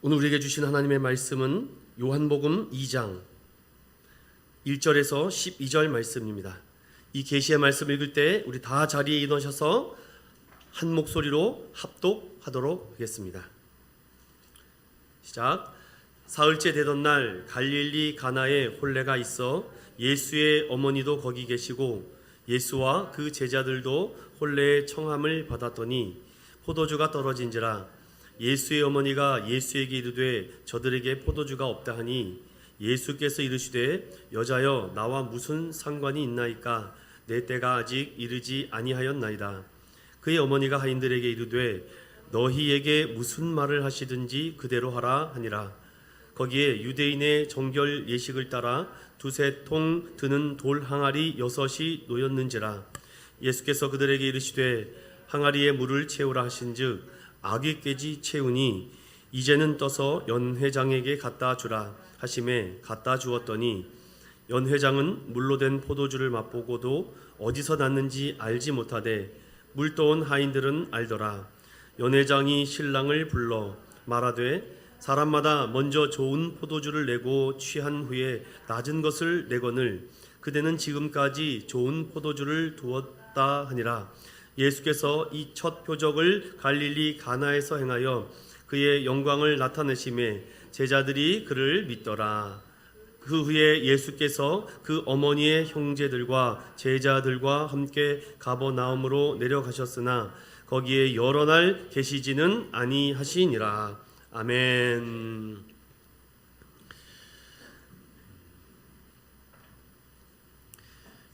오늘 우리에게 주신 하나님의 말씀은 요한복음 2장 1절에서 12절 말씀입니다. 이 계시의 말씀 읽을 때 우리 다 자리에 일어서셔서 한 목소리로 합독하도록 하겠습니다. 시작. 사흘째 되던 날 갈릴리 가나에 혼례가 있어 예수의 어머니도 거기 계시고 예수와 그 제자들도 혼례의 청함을 받았더니 포도주가 떨어진지라. 예수의 어머니가 예수에게 이르되 저들에게 포도주가 없다 하니 예수께서 이르시되 여자여 나와 무슨 상관이 있나이까 내 때가 아직 이르지 아니하였나이다. 그의 어머니가 하인들에게 이르되 너희에게 무슨 말을 하시든지 그대로 하라 하니라. 거기에 유대인의 정결 예식을 따라 두세 통 드는 돌 항아리 6이 놓였는지라. 예수께서 그들에게 이르시되 항아리에 물을 채우라 하신즉 아귀깨지 채우니 이제는 떠서 연회장에게 갖다 주라 하심에 갖다 주었더니 연회장은 물로 된 포도주를 맛보고도 어디서 났는지 알지 못하되 물 떠온 하인들은 알더라. 연회장이 신랑을 불러 말하되 사람마다 먼저 좋은 포도주를 내고 취한 후에 낮은 것을 내거늘 그대는 지금까지 좋은 포도주를 두었다 하니라. 예수께서 이 첫 표적을 갈릴리 가나에서 행하여 그의 영광을 나타내심에 제자들이 그를 믿더라. 그 후에 예수께서 그 어머니의 형제들과 제자들과 함께 가버나움으로 내려가셨으나 거기에 여러 날 계시지는 아니하시니라. 아멘.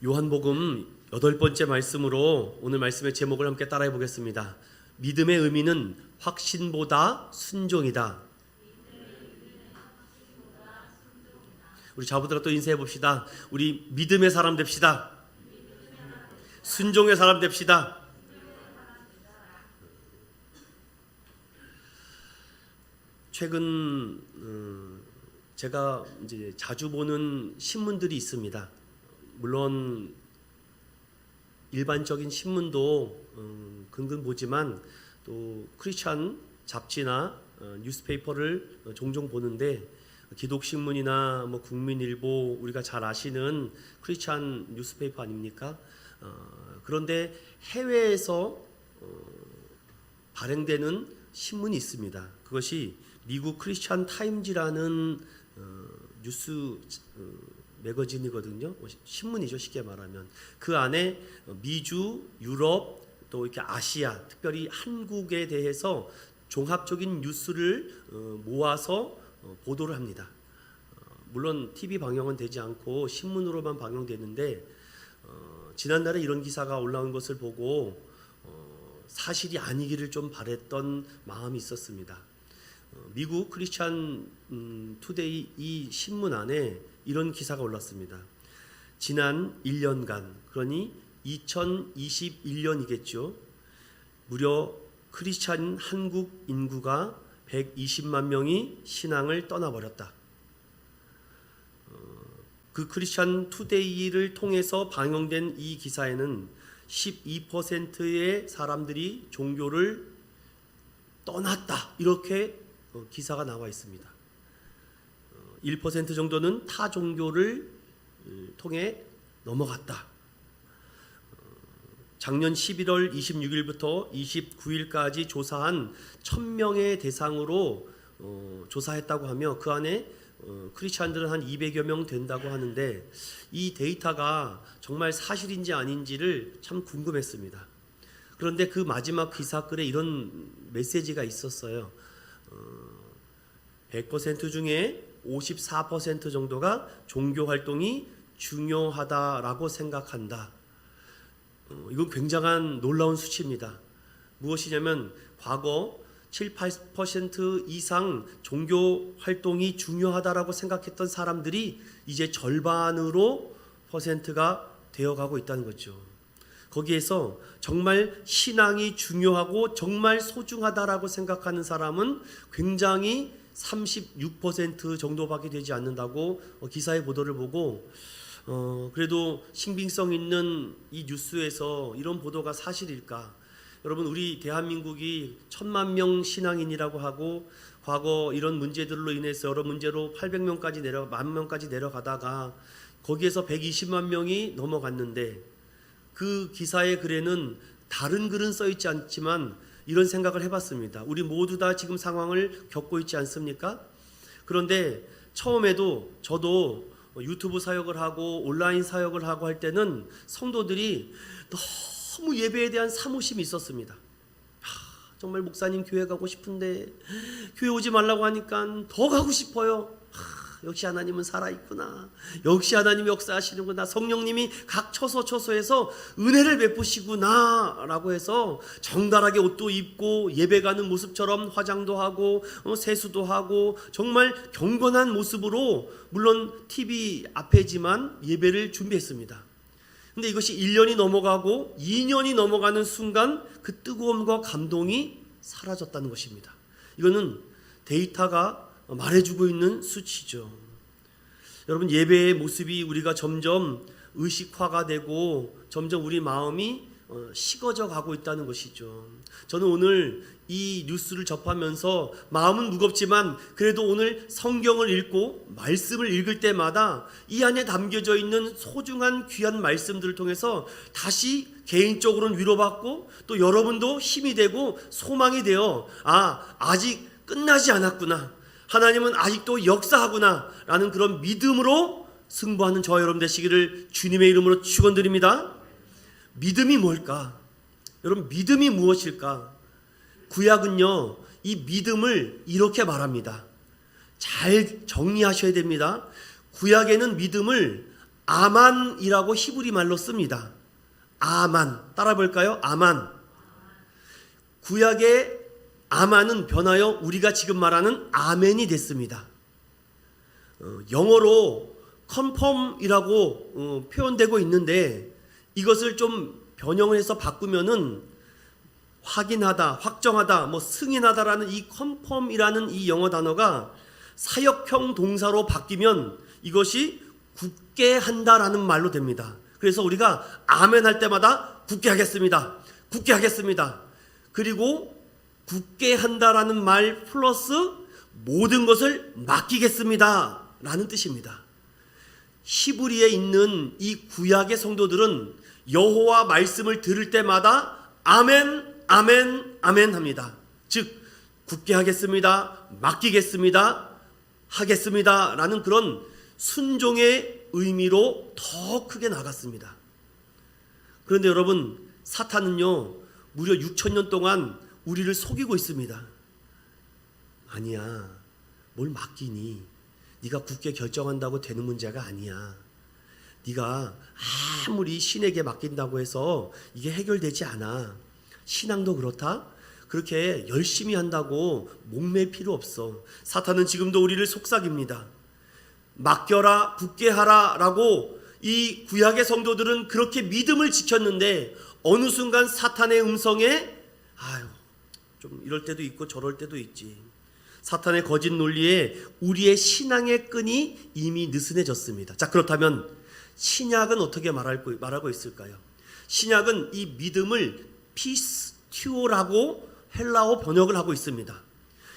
요한복음 8번째 말씀으로 오늘 말씀의 제목을 함께 따라해 보겠습니다. 믿음의 의미는 확신보다 순종이다. 우리 자부들과 또 인사해 봅시다. 우리 믿음의 사람 됩시다. 순종의 사람 됩시다. 최근 제가 이제 자주 보는 신문들이 있습니다. 물론 일반적인 신문도 근근 보지만 또 크리스찬 잡지나 뉴스페이퍼를 종종 보는데 기독신문이나 뭐 국민일보 우리가 잘 아시는 크리스찬 뉴스페이퍼 아닙니까? 그런데 해외에서 발행되는 신문이 있습니다. 그것이 미국 크리스찬 타임즈라는 뉴스 매거진이거든요. 신문이죠, 쉽게 말하면. 그 안에 미주, 유럽, 또 이렇게 아시아, 특별히 한국에 대해서 종합적인 뉴스를 모아서 보도를 합니다. 물론 TV 방영은 되지 않고 신문으로만 방영되는데 지난달에 이런 기사가 올라온 것을 보고 사실이 아니기를 좀 바랬던 마음이 있었습니다. 미국 크리스찬 투데이 이 신문 안에 이런 기사가 올랐습니다. 지난 1년간, 그러니 2021년이겠죠. 무려 크리스찬 한국 인구가 120만 명이 신앙을 떠나버렸다. 그 크리스찬 투데이를 통해서 방영된 이 기사에는 12%의 사람들이 종교를 떠났다, 이렇게 기사가 나와 있습니다. 1% 정도는 타 종교를 통해 넘어갔다. 작년 11월 26일부터 29일까지 조사한 1000명의 대상으로 조사했다고 하며 그 안에 크리스찬들은 한 200여 명 된다고 하는데 이 데이터가 정말 사실인지 아닌지를 참 궁금했습니다. 그런데 그 마지막 기사글에 이런 메시지가 있었어요. 100% 중에 54% 정도가 종교 활동이 중요하다라고 생각한다. 이건 굉장한 놀라운 수치입니다. 무엇이냐면 과거 7, 8% 이상 종교 활동이 중요하다라고 생각했던 사람들이 이제 절반으로 퍼센트가 되어가고 있다는 거죠. 거기에서 정말 신앙이 중요하고 정말 소중하다라고 생각하는 사람은 굉장히 36% 정도밖에 되지 않는다고 기사의 보도를 보고 그래도 신빙성 있는 이 뉴스에서 이런 보도가 사실일까? 여러분, 우리 대한민국이 1000만 명 신앙인이라고 하고 과거 이런 문제들로 인해서 여러 문제로 800명까지 10,000명까지 내려가다가 거기에서 120만 명이 넘어갔는데, 그 기사의 글에는 다른 글은 써 있지 않지만 이런 생각을 해봤습니다. 우리 모두 다 지금 상황을 겪고 있지 않습니까? 그런데 처음에도 저도 유튜브 사역을 하고 온라인 사역을 하고 할 때는 성도들이 너무 예배에 대한 사모심이 있었습니다. 정말 목사님 교회 가고 싶은데 교회 오지 말라고 하니까 더 가고 싶어요. 역시 하나님은 살아있구나. 역시 하나님이 역사하시는구나. 성령님이 각 처소처소에서 은혜를 베푸시구나 라고 해서 정갈하게 옷도 입고 예배 가는 모습처럼 화장도 하고 세수도 하고 정말 경건한 모습으로, 물론 TV 앞에지만 예배를 준비했습니다. 근데 이것이 1년이 넘어가고 2년이 넘어가는 순간 그 뜨거움과 감동이 사라졌다는 것입니다. 이거는 데이터가 말해주고 있는 수치죠. 여러분, 예배의 모습이 우리가 점점 의식화가 되고 점점 우리 마음이 식어져 가고 있다는 것이죠. 저는 오늘 이 뉴스를 접하면서 마음은 무겁지만 그래도 오늘 성경을 읽고 말씀을 읽을 때마다 이 안에 담겨져 있는 소중한 귀한 말씀들을 통해서 다시 개인적으로는 위로받고 또 여러분도 힘이 되고 소망이 되어 아직 끝나지 않았구나, 하나님은 아직도 역사하구나 라는 그런 믿음으로 승부하는 저와 여러분 되시기를 주님의 이름으로 축원드립니다. 믿음이 뭘까? 여러분, 믿음이 무엇일까? 구약은요, 이 믿음을 이렇게 말합니다. 잘 정리하셔야 됩니다. 구약에는 믿음을 아만이라고 히브리 말로 씁니다. 아만, 따라 볼까요? 아만. 구약의 아만은 변하여 우리가 지금 말하는 아멘이 됐습니다. 영어로 confirm이라고 표현되고 있는데, 이것을 좀 변형을 해서 바꾸면은 확인하다, 확정하다, 승인하다라는 이 confirm이라는 이 영어 단어가 사역형 동사로 바뀌면 이것이 굳게 한다라는 말로 됩니다. 그래서 우리가 아멘 할 때마다 굳게 하겠습니다, 굳게 하겠습니다, 그리고 굳게 한다라는 말 플러스 모든 것을 맡기겠습니다 라는 뜻입니다. 히브리에 있는 이 구약의 성도들은 여호와 말씀을 들을 때마다 아멘, 아멘, 아멘 합니다. 즉 굳게 하겠습니다, 맡기겠습니다, 하겠습니다 라는 그런 순종의 의미로 더 크게 나갔습니다. 그런데 여러분, 사탄은요 무려 6,000년 동안 우리를 속이고 있습니다. 아니야, 뭘 맡기니? 네가 굳게 결정한다고 되는 문제가 아니야. 네가 아무리 신에게 맡긴다고 해서 이게 해결되지 않아. 신앙도 그렇다. 그렇게 열심히 한다고 목맬 필요 없어. 사탄은 지금도 우리를 속삭입니다. 맡겨라, 굳게 하라 라고 이 구약의 성도들은 그렇게 믿음을 지켰는데 어느 순간 사탄의 음성에 좀 이럴 때도 있고 저럴 때도 있지. 사탄의 거짓 논리에 우리의 신앙의 끈이 이미 느슨해졌습니다. 자, 그렇다면 신약은 어떻게 말하고 있을까요? 신약은 이 믿음을 피스티오라고 헬라어 번역을 하고 있습니다.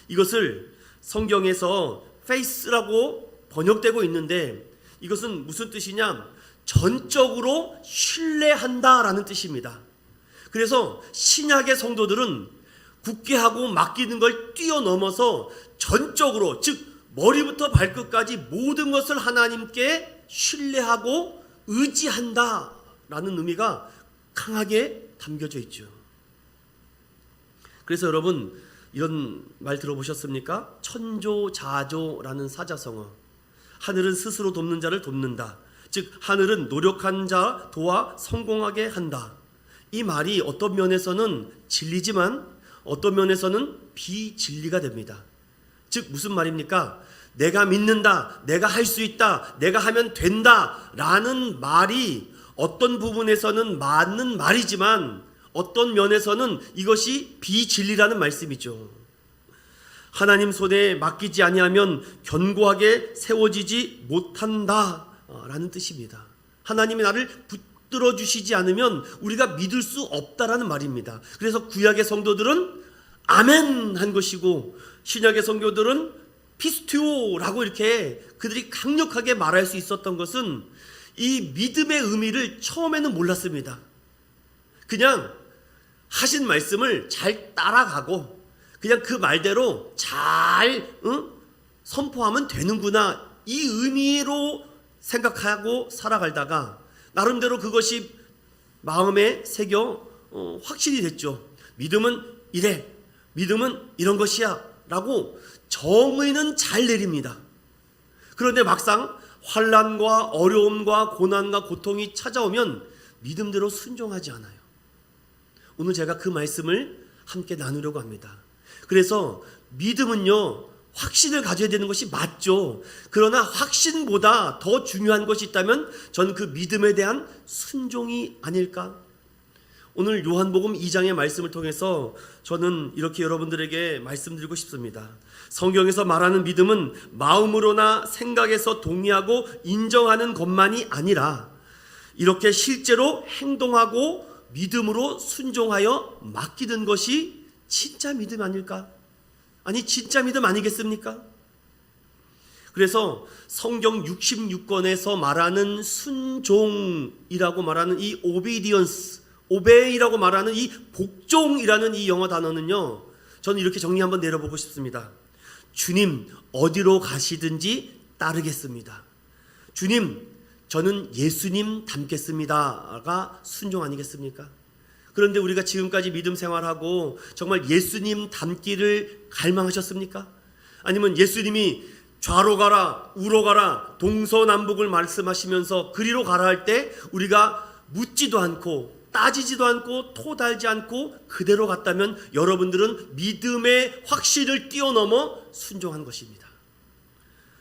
이것을 성경에서 faith라고 번역되고 있는데 이것은 무슨 뜻이냐? 전적으로 신뢰한다라는 뜻입니다. 그래서 신약의 성도들은 굳게 하고 맡기는 걸 뛰어넘어서 전적으로, 즉 머리부터 발끝까지 모든 것을 하나님께 신뢰하고 의지한다라는 의미가 강하게 담겨져 있죠. 그래서 여러분, 이런 말 들어보셨습니까? 천조자조라는 사자성어. 하늘은 스스로 돕는 자를 돕는다. 즉 하늘은 노력한 자 도와 성공하게 한다. 이 말이 어떤 면에서는 진리지만 어떤 면에서는 비진리가 됩니다. 즉 무슨 말입니까? 내가 믿는다, 내가 할 수 있다, 내가 하면 된다 라는 말이 어떤 부분에서는 맞는 말이지만 어떤 면에서는 이것이 비진리라는 말씀이죠. 하나님 손에 맡기지 아니하면 견고하게 세워지지 못한다 라는 뜻입니다. 하나님이 나를 붙들어 주시지 않으면 우리가 믿을 수 없다라는 말입니다. 그래서 구약의 성도들은 아멘 한 것이고 신약의 성도들은 피스티오라고 이렇게 그들이 강력하게 말할 수 있었던 것은 이 믿음의 의미를 처음에는 몰랐습니다. 그냥 하신 말씀을 잘 따라가고 그냥 그 말대로 잘 선포하면 되는구나, 이 의미로 생각하고 살아가다가 나름대로 그것이 마음에 새겨 확실히 됐죠. 믿음은 이래, 믿음은 이런 것이야 라고 정의는 잘 내립니다. 그런데 막상 환난과 어려움과 고난과 고통이 찾아오면 믿음대로 순종하지 않아요. 오늘 제가 그 말씀을 함께 나누려고 합니다. 그래서 믿음은요, 확신을 가져야 되는 것이 맞죠. 그러나 확신보다 더 중요한 것이 있다면 저는 그 믿음에 대한 순종이 아닐까? 오늘 요한복음 2장의 말씀을 통해서 저는 이렇게 여러분들에게 말씀드리고 싶습니다. 성경에서 말하는 믿음은 마음으로나 생각에서 동의하고 인정하는 것만이 아니라 이렇게 실제로 행동하고 믿음으로 순종하여 맡기는 것이 진짜 믿음 아닐까? 아니 진짜 믿음 아니겠습니까? 그래서 성경 66권에서 말하는 순종이라고 말하는 이 obedience, obey라고 말하는 이 복종이라는 이 영어 단어는요, 저는 이렇게 정리 한번 내려보고 싶습니다. 주님 어디로 가시든지 따르겠습니다. 주님 저는 예수님 닮겠습니다가 순종 아니겠습니까? 그런데 우리가 지금까지 믿음 생활하고 정말 예수님 닮기를 갈망하셨습니까? 아니면 예수님이 좌로 가라 우로 가라 동서남북을 말씀하시면서 그리로 가라 할 때 우리가 묻지도 않고 따지지도 않고 토달지 않고 그대로 갔다면 여러분들은 믿음의 확신을 뛰어넘어 순종한 것입니다.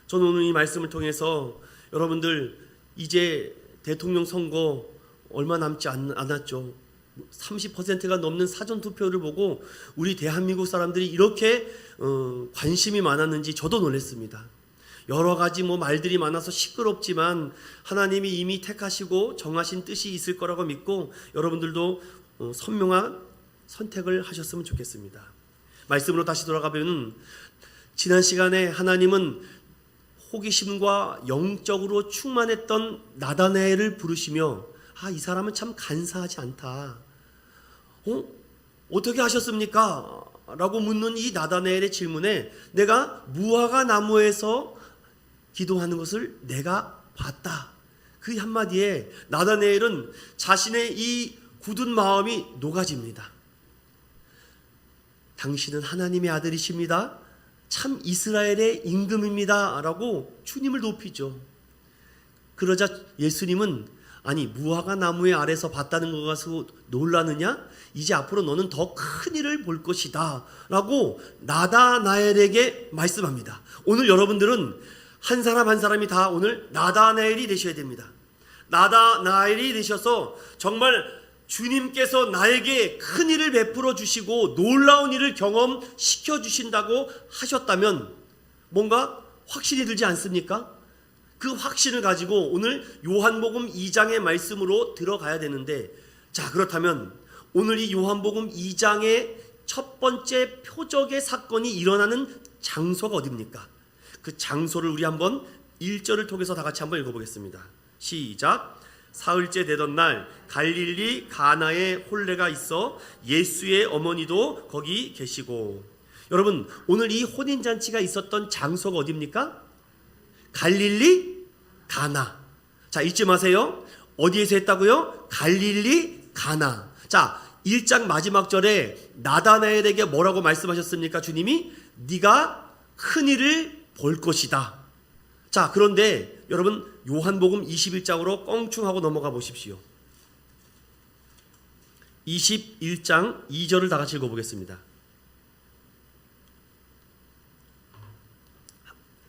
저는 오늘 이 말씀을 통해서 여러분들 이제 대통령 선거 얼마 남지 않았죠. 30%가 넘는 사전투표를 보고 우리 대한민국 사람들이 이렇게 관심이 많았는지 저도 놀랐습니다. 여러 가지 말들이 많아서 시끄럽지만 하나님이 이미 택하시고 정하신 뜻이 있을 거라고 믿고 여러분들도 선명한 선택을 하셨으면 좋겠습니다. 말씀으로 다시 돌아가면 지난 시간에 하나님은 호기심과 영적으로 충만했던 나다나엘을 부르시며 이 사람은 참 간사하지 않다. 어떻게 하셨습니까? 라고 묻는 이 나다나엘의 질문에 내가 무화과 나무에서 기도하는 것을 내가 봤다. 그 한마디에 나다나엘은 자신의 이 굳은 마음이 녹아집니다. 당신은 하나님의 아들이십니다. 참 이스라엘의 임금입니다. 라고 주님을 높이죠. 그러자 예수님은 아니 무화과 나무의 아래서 봤다는 것 가지고 놀라느냐? 이제 앞으로 너는 더 큰 일을 볼 것이다 라고 나다나엘에게 말씀합니다. 오늘 여러분들은 한 사람 한 사람이 다 오늘 나다나엘이 되셔야 됩니다. 나다나엘이 되셔서 정말 주님께서 나에게 큰 일을 베풀어 주시고 놀라운 일을 경험시켜 주신다고 하셨다면 뭔가 확신이 들지 않습니까? 그 확신을 가지고 오늘 요한복음 2장의 말씀으로 들어가야 되는데, 자 그렇다면 오늘 이 요한복음 2장의 첫 번째 표적의 사건이 일어나는 장소가 어디입니까? 그 장소를 우리 한번 1절을 통해서 다 같이 한번 읽어보겠습니다. 시작. 사흘째 되던 날 갈릴리 가나에 혼례가 있어 예수의 어머니도 거기 계시고. 여러분 오늘 이 혼인잔치가 있었던 장소가 어디입니까? 갈릴리 가나. 자 잊지 마세요. 어디에서 했다고요? 갈릴리 가나. 자 1장 마지막 절에 나다나엘에게 뭐라고 말씀하셨습니까? 주님이 네가 큰 일을 볼 것이다. 자 그런데 여러분 요한복음 21장으로 껑충하고 넘어가 보십시오. 21장 2절을 다 같이 읽어보겠습니다.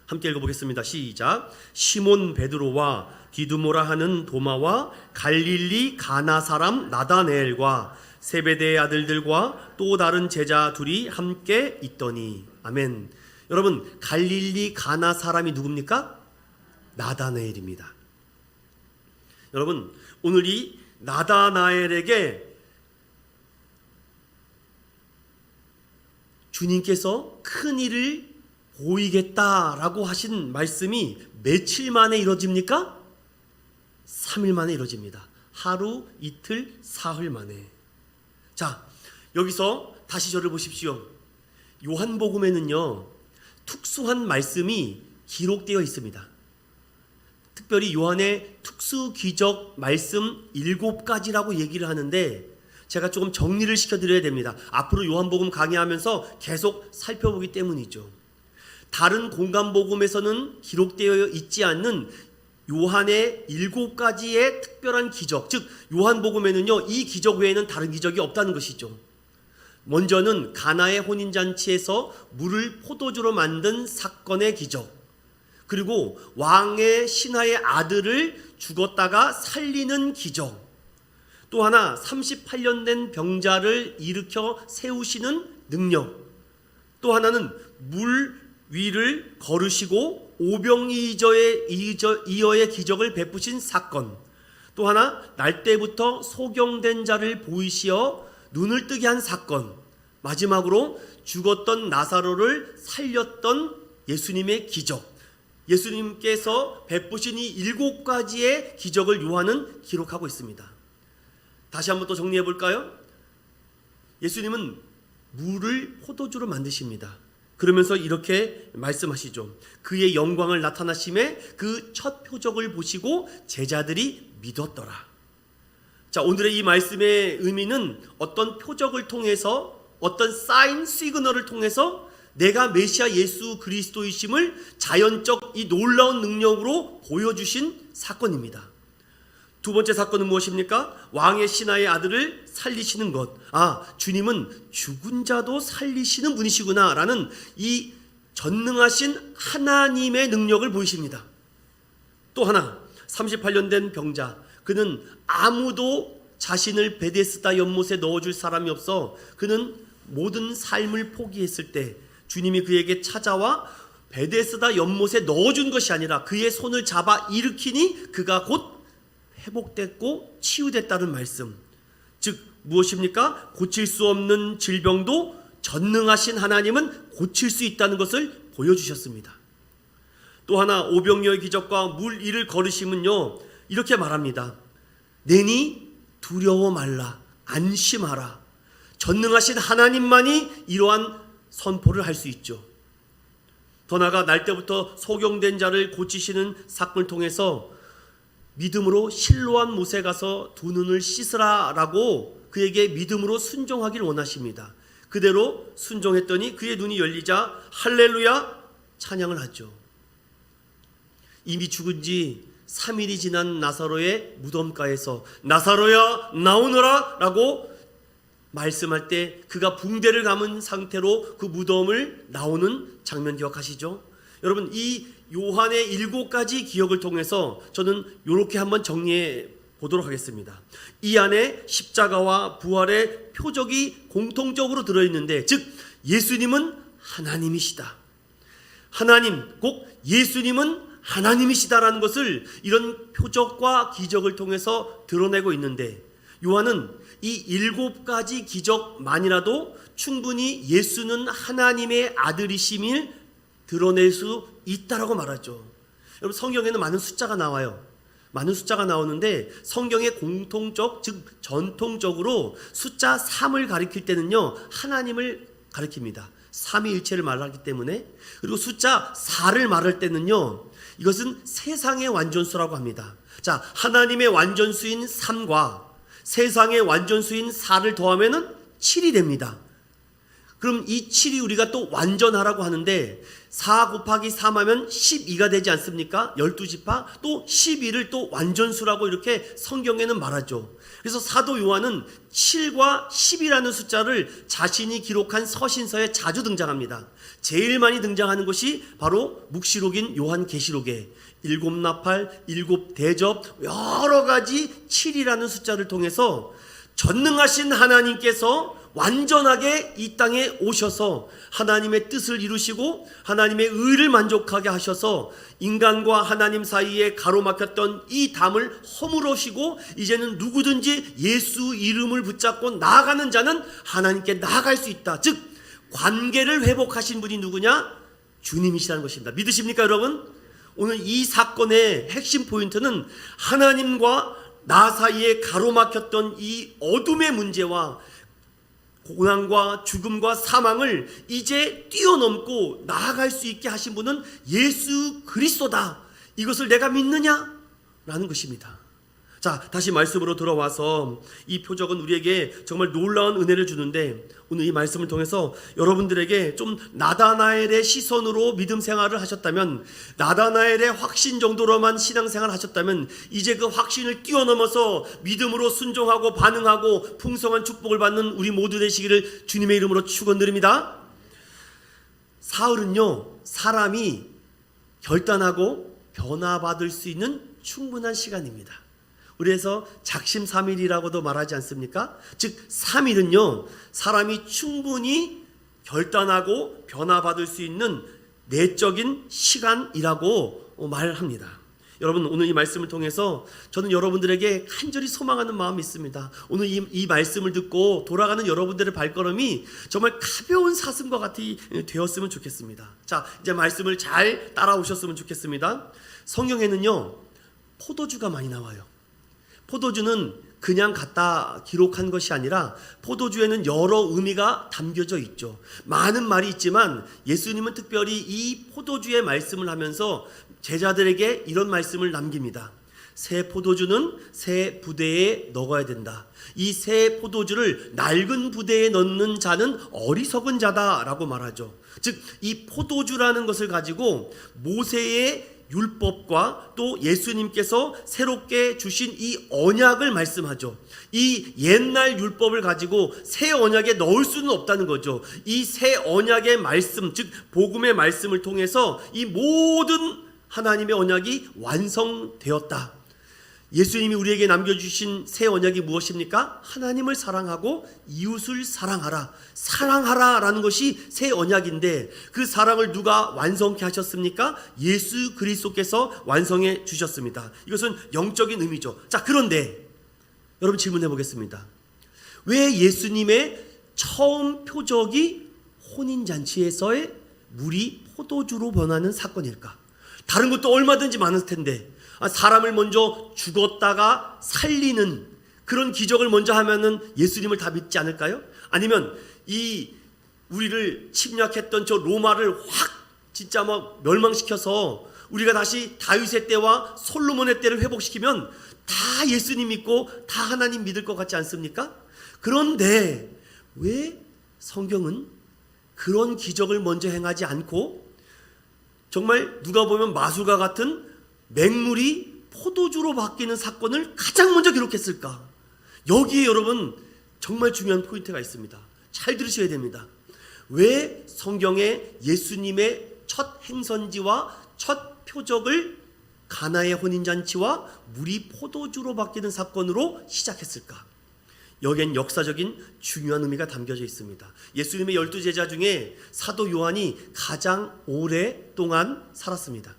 함께 읽어보겠습니다. 시작. 시몬 베드로와 디두모라 하는 도마와 갈릴리 가나 사람 나다나엘과 세베대의 아들들과 또 다른 제자 둘이 함께 있더니. 아멘. 여러분 갈릴리 가나 사람이 누굽니까? 나다나엘입니다. 여러분 오늘 이 나다나엘에게 주님께서 큰 일을 보이겠다라고 하신 말씀이 며칠 만에 이루어집니까? 3일 만에 이루어집니다. 하루, 이틀, 사흘 만에. 자, 여기서 다시 저를 보십시오. 요한복음에는요, 특수한 말씀이 기록되어 있습니다. 특별히 요한의 특수 기적 말씀 7가지라고 얘기를 하는데 제가 조금 정리를 시켜드려야 됩니다. 앞으로 요한복음 강의하면서 계속 살펴보기 때문이죠. 다른 공간복음에서는 기록되어 있지 않는 요한의 7가지의 특별한 기적, 즉 요한복음에는요, 이 기적 외에는 다른 기적이 없다는 것이죠. 먼저는 가나의 혼인잔치에서 물을 포도주로 만든 사건의 기적, 그리고 왕의 신하의 아들을 죽었다가 살리는 기적, 또 하나 38년 된 병자를 일으켜 세우시는 능력, 또 하나는 물 위를 걸으시고 오병이어의 기적을 베푸신 사건, 또 하나 날 때부터 소경된 자를 보이시어 눈을 뜨게 한 사건, 마지막으로 죽었던 나사로를 살렸던 예수님의 기적, 예수님께서 베푸신 이 7가지의 기적을 요한은 기록하고 있습니다. 다시 한번 또 정리해 볼까요? 예수님은 물을 포도주로 만드십니다. 그러면서 이렇게 말씀하시죠. 그의 영광을 나타나심에 그 첫 표적을 보시고 제자들이 믿었더라. 자, 오늘의 이 말씀의 의미는 어떤 표적을 통해서, 어떤 사인 시그널을 통해서 내가 메시아 예수 그리스도이심을 자연적 이 놀라운 능력으로 보여주신 사건입니다. 두 번째 사건은 무엇입니까? 왕의 신하의 아들을 살리시는 것. 아, 주님은 죽은 자도 살리시는 분이시구나 라는 이 전능하신 하나님의 능력을 보이십니다. 또 하나, 38년 된 병자, 그는 아무도 자신을 베데스다 연못에 넣어줄 사람이 없어 그는 모든 삶을 포기했을 때 주님이 그에게 찾아와 베데스다 연못에 넣어준 것이 아니라 그의 손을 잡아 일으키니 그가 곧 회복됐고 치유됐다는 말씀. 즉 무엇입니까? 고칠 수 없는 질병도 전능하신 하나님은 고칠 수 있다는 것을 보여주셨습니다. 또 하나, 오병이어의 기적과 물 위를 걸으심은요, 이렇게 말합니다. 내니 두려워 말라, 안심하라. 전능하신 하나님만이 이러한 선포를 할 수 있죠. 더 나아가 날 때부터 소경된 자를 고치시는 사건을 통해서 믿음으로 실로암 못에 가서 두 눈을 씻으라 라고 그에게 믿음으로 순종하기를 원하십니다. 그대로 순종했더니 그의 눈이 열리자 할렐루야 찬양을 하죠. 이미 죽은 지 3일이 지난 나사로의 무덤가에서 나사로야 나오너라 라고 말씀할 때 그가 붕대를 감은 상태로 그 무덤을 나오는 장면 기억하시죠? 여러분, 이 요한의 7가지 기억을 통해서 저는 이렇게 한번 정리해 보도록 하겠습니다. 이 안에 십자가와 부활의 표적이 공통적으로 들어있는데, 즉 예수님은 하나님이시다. 하나님, 꼭 예수님은 하나님이시다라는 것을 이런 표적과 기적을 통해서 드러내고 있는데, 요한은 이 7가지 기적만이라도 충분히 예수는 하나님의 아들이심을 드러낼 수 있다라고 말하죠. 여러분, 성경에는 많은 숫자가 나와요. 많은 숫자가 나오는데 성경의 공통적, 즉 전통적으로 숫자 3을 가리킬 때는요, 하나님을 가리킵니다. 삼위일체를 말하기 때문에. 그리고 숫자 4를 말할 때는요, 이것은 세상의 완전수라고 합니다. 자, 하나님의 완전수인 3과 세상의 완전수인 4를 더하면은 7이 됩니다. 그럼 이 7이 우리가 또 완전하라고 하는데 4 곱하기 3 하면 12가 되지 않습니까? 12지파, 또 12를 또 완전수라고 이렇게 성경에는 말하죠. 그래서 사도 요한은 7과 10이라는 숫자를 자신이 기록한 서신서에 자주 등장합니다. 제일 많이 등장하는 것이 바로 묵시록인 요한계시록에 7나팔, 7대접, 여러 가지 7이라는 숫자를 통해서 전능하신 하나님께서 완전하게 이 땅에 오셔서 하나님의 뜻을 이루시고 하나님의 의를 만족하게 하셔서 인간과 하나님 사이에 가로막혔던 이 담을 허물으시고 이제는 누구든지 예수 이름을 붙잡고 나아가는 자는 하나님께 나아갈 수 있다. 즉 관계를 회복하신 분이 누구냐? 주님이시라는 것입니다. 믿으십니까 여러분? 오늘 이 사건의 핵심 포인트는 하나님과 나 사이에 가로막혔던 이 어둠의 문제와 고난과 죽음과 사망을 이제 뛰어넘고 나아갈 수 있게 하신 분은 예수 그리스도다. 이것을 내가 믿느냐? 라는 것입니다. 자, 다시 말씀으로 돌아와서 이 표적은 우리에게 정말 놀라운 은혜를 주는데 오늘 이 말씀을 통해서 여러분들에게 좀 나다나엘의 시선으로 믿음 생활을 하셨다면, 나다나엘의 확신 정도로만 신앙생활을 하셨다면 이제 그 확신을 뛰어넘어서 믿음으로 순종하고 반응하고 풍성한 축복을 받는 우리 모두 되시기를 주님의 이름으로 축원드립니다. 사흘은요, 사람이 결단하고 변화받을 수 있는 충분한 시간입니다. 그래서 작심삼일이라고도 말하지 않습니까? 즉 3일은요 사람이 충분히 결단하고 변화받을 수 있는 내적인 시간이라고 말합니다. 여러분, 오늘 이 말씀을 통해서 저는 여러분들에게 간절히 소망하는 마음이 있습니다. 오늘 이 말씀을 듣고 돌아가는 여러분들의 발걸음이 정말 가벼운 사슴과 같이 되었으면 좋겠습니다. 자, 이제 말씀을 잘 따라오셨으면 좋겠습니다. 성경에는요 포도주가 많이 나와요. 포도주는 그냥 갖다 기록한 것이 아니라 포도주에는 여러 의미가 담겨져 있죠. 많은 말이 있지만 예수님은 특별히 이 포도주의 말씀을 하면서 제자들에게 이런 말씀을 남깁니다. 새 포도주는 새 부대에 넣어야 된다. 이 새 포도주를 낡은 부대에 넣는 자는 어리석은 자다라고 말하죠. 즉 이 포도주라는 것을 가지고 모세의 율법과 또 예수님께서 새롭게 주신 이 언약을 말씀하죠. 이 옛날 율법을 가지고 새 언약에 넣을 수는 없다는 거죠. 이 새 언약의 말씀, 즉 복음의 말씀을 통해서 이 모든 하나님의 언약이 완성되었다. 예수님이 우리에게 남겨주신 새 언약이 무엇입니까? 하나님을 사랑하고 이웃을 사랑하라. 사랑하라라는 것이 새 언약인데 그 사랑을 누가 완성케 하셨습니까? 예수 그리스도께서 완성해 주셨습니다. 이것은 영적인 의미죠. 자, 그런데 여러분 질문해 보겠습니다. 왜 예수님의 처음 표적이 혼인잔치에서의 물이 포도주로 변하는 사건일까? 다른 것도 얼마든지 많을 텐데 사람을 먼저 죽었다가 살리는 그런 기적을 먼저 하면은 예수님을 다 믿지 않을까요? 아니면 이 우리를 침략했던 저 로마를 확 진짜 막 멸망시켜서 우리가 다시 다윗의 때와 솔로몬의 때를 회복시키면 다 예수님 믿고 다 하나님 믿을 것 같지 않습니까? 그런데 왜 성경은 그런 기적을 먼저 행하지 않고 정말 누가 보면 마술과 같은 맹물이 포도주로 바뀌는 사건을 가장 먼저 기록했을까? 여기에 여러분 정말 중요한 포인트가 있습니다. 잘 들으셔야 됩니다. 왜 성경에 예수님의 첫 행선지와 첫 표적을 가나의 혼인잔치와 물이 포도주로 바뀌는 사건으로 시작했을까? 여기엔 역사적인 중요한 의미가 담겨져 있습니다. 예수님의 12제자 중에 사도 요한이 가장 오랫동안 살았습니다.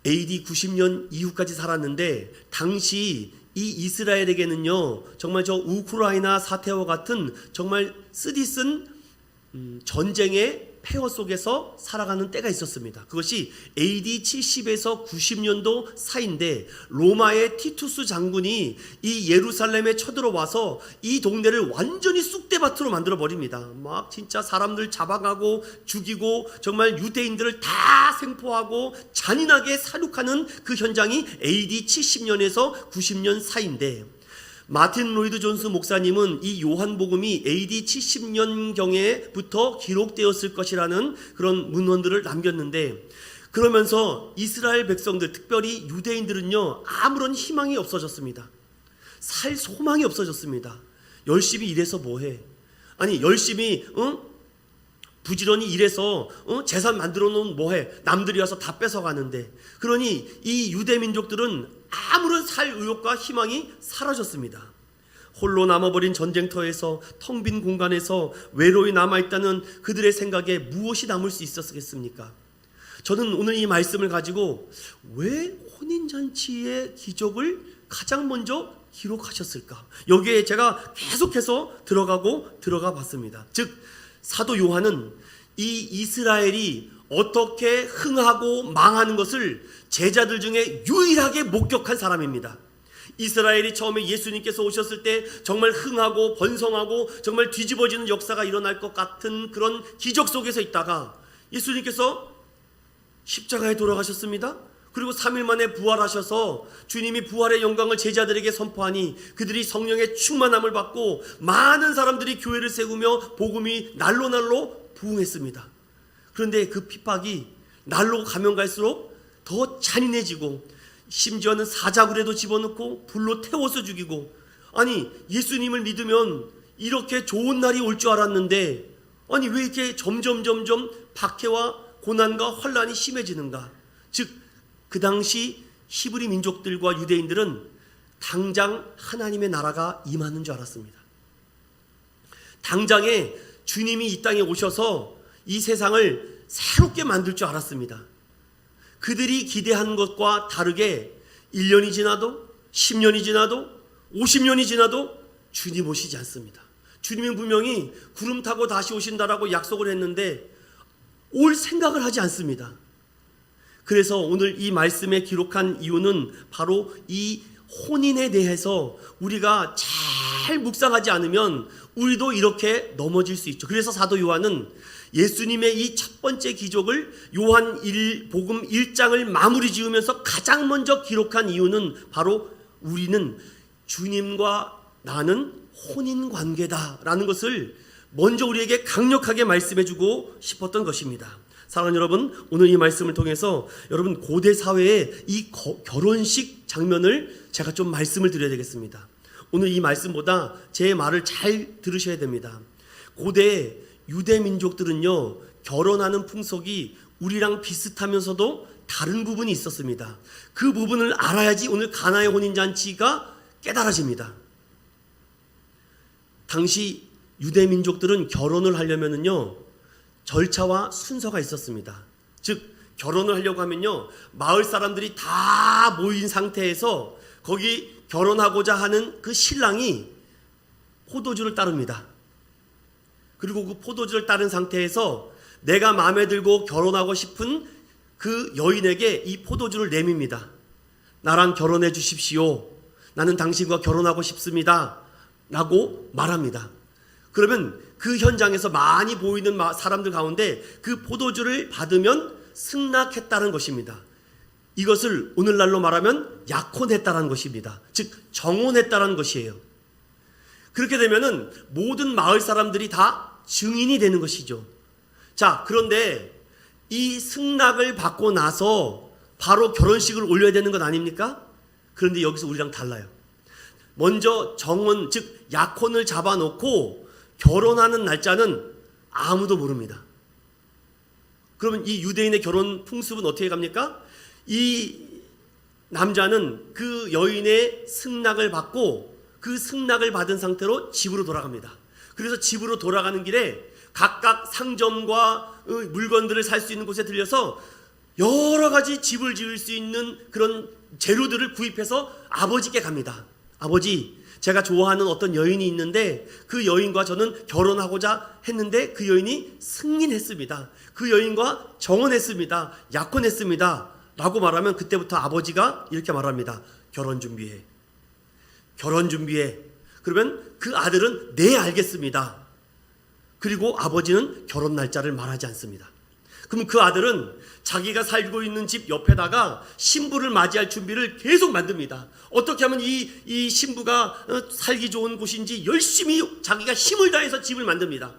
AD 90년 이후까지 살았는데 당시 이 이스라엘에게는요 정말 저 우크라이나 사태와 같은 정말 쓰디쓴 전쟁의 폐허 속에서 살아가는 때가 있었습니다. 그것이 AD 70에서 90년도 사이인데 로마의 티투스 장군이 이 예루살렘에 쳐들어와서 이 동네를 완전히 쑥대밭으로 만들어 버립니다. 막 진짜 사람들 잡아가고 죽이고 정말 유대인들을 다 생포하고 잔인하게 살육하는 그 현장이 AD 70년에서 90년 사이인데 마틴 로이드 존스 목사님은 이 요한복음이 AD 70년경에부터 기록되었을 것이라는 그런 문헌들을 남겼는데 그러면서 이스라엘 백성들 특별히 유대인들은요 아무런 희망이 없어졌습니다. 살 소망이 없어졌습니다. 열심히 일해서 뭐해? 아니 열심히 부지런히 일해서 재산 만들어 놓으면 뭐해? 남들이 와서 다 뺏어가는데 그러니 이 유대 민족들은 아무런 살 의욕과 희망이 사라졌습니다. 홀로 남아버린 전쟁터에서 텅 빈 공간에서 외로이 남아있다는 그들의 생각에 무엇이 남을 수 있었겠습니까? 저는 오늘 이 말씀을 가지고 왜 혼인잔치의 기적을 가장 먼저 기록하셨을까? 여기에 제가 계속해서 들어가 봤습니다. 즉 사도 요한은 이 이스라엘이 어떻게 흥하고 망하는 것을 제자들 중에 유일하게 목격한 사람입니다. 이스라엘이 처음에 예수님께서 오셨을 때 정말 흥하고 번성하고 정말 뒤집어지는 역사가 일어날 것 같은 그런 기적 속에서 있다가 예수님께서 십자가에 돌아가셨습니다. 그리고 3일 만에 부활하셔서 주님이 부활의 영광을 제자들에게 선포하니 그들이 성령의 충만함을 받고 많은 사람들이 교회를 세우며 복음이 날로 부흥했습니다. 그런데 그 핍박이 날로 가면 갈수록 더 잔인해지고 심지어는 사자굴에도 집어넣고 불로 태워서 죽이고, 아니 예수님을 믿으면 이렇게 좋은 날이 올 줄 알았는데 아니 왜 이렇게 점점 박해와 고난과 환란이 심해지는가? 즉 그 당시 히브리 민족들과 유대인들은 당장 하나님의 나라가 임하는 줄 알았습니다. 당장에 주님이 이 땅에 오셔서 이 세상을 새롭게 만들 줄 알았습니다. 그들이 기대한 것과 다르게 1년이 지나도 10년이 지나도 50년이 지나도 주님 오시지 않습니다. 주님은 분명히 구름 타고 다시 오신다라고 약속을 했는데 올 생각을 하지 않습니다. 그래서 오늘 이 말씀에 기록한 이유는 바로 이 혼인에 대해서 우리가 잘 묵상하지 않으면 우리도 이렇게 넘어질 수 있죠. 그래서 사도 요한은 예수님의 이 첫 번째 기적을 복음 1장을 마무리 지으면서 가장 먼저 기록한 이유는 바로 우리는 주님과 나는 혼인 관계다라는 것을 먼저 우리에게 강력하게 말씀해주고 싶었던 것입니다. 사랑하는 여러분, 오늘 이 말씀을 통해서 여러분 고대 사회의 이 결혼식 장면을 제가 좀 말씀을 드려야 되겠습니다. 오늘 이 말씀보다 제 말을 잘 들으셔야 됩니다. 고대 유대 민족들은요, 결혼하는 풍속이 우리랑 비슷하면서도 다른 부분이 있었습니다. 그 부분을 알아야지 오늘 가나의 혼인잔치가 깨달아집니다. 당시 유대 민족들은 결혼을 하려면은요, 절차와 순서가 있었습니다. 즉 결혼을 하려고 하면요, 마을 사람들이 다 모인 상태에서 거기 결혼하고자 하는 그 신랑이 포도주를 따릅니다. 그리고 그 포도주를 따른 상태에서 내가 마음에 들고 결혼하고 싶은 그 여인에게 이 포도주를 내밉니다. 나랑 결혼해 주십시오. 나는 당신과 결혼하고 싶습니다. 라고 말합니다. 그러면 그 현장에서 많이 보이는 사람들 가운데 그 포도주를 받으면 승낙했다는 것입니다. 이것을 오늘날로 말하면 약혼했다는 것입니다. 즉 정혼했다는 것이에요. 그렇게 되면은 모든 마을 사람들이 다 증인이 되는 것이죠. 자, 그런데 이 승낙을 받고 나서 바로 결혼식을 올려야 되는 것 아닙니까? 그런데 여기서 우리랑 달라요. 먼저 정혼, 즉 약혼을 잡아놓고 결혼하는 날짜는 아무도 모릅니다. 그러면 이 유대인의 결혼 풍습은 어떻게 갑니까? 이 남자는 그 여인의 승낙을 받고 그 승낙을 받은 상태로 집으로 돌아갑니다. 그래서 집으로 돌아가는 길에 각각 상점과 물건들을 살 수 있는 곳에 들려서 여러 가지 집을 지을 수 있는 그런 재료들을 구입해서 아버지께 갑니다. 아버지, 제가 좋아하는 어떤 여인이 있는데 그 여인과 저는 결혼하고자 했는데 그 여인이 승인했습니다. 그 여인과 정혼했습니다. 약혼했습니다. 라고 말하면 그때부터 아버지가 이렇게 말합니다. 결혼 준비해. 결혼 준비해. 그러면 그 아들은 네, 알겠습니다. 그리고 아버지는 결혼 날짜를 말하지 않습니다. 그럼 그 아들은 자기가 살고 있는 집 옆에다가 신부를 맞이할 준비를 계속 만듭니다. 어떻게 하면 이 신부가 살기 좋은 곳인지 열심히 자기가 힘을 다해서 집을 만듭니다.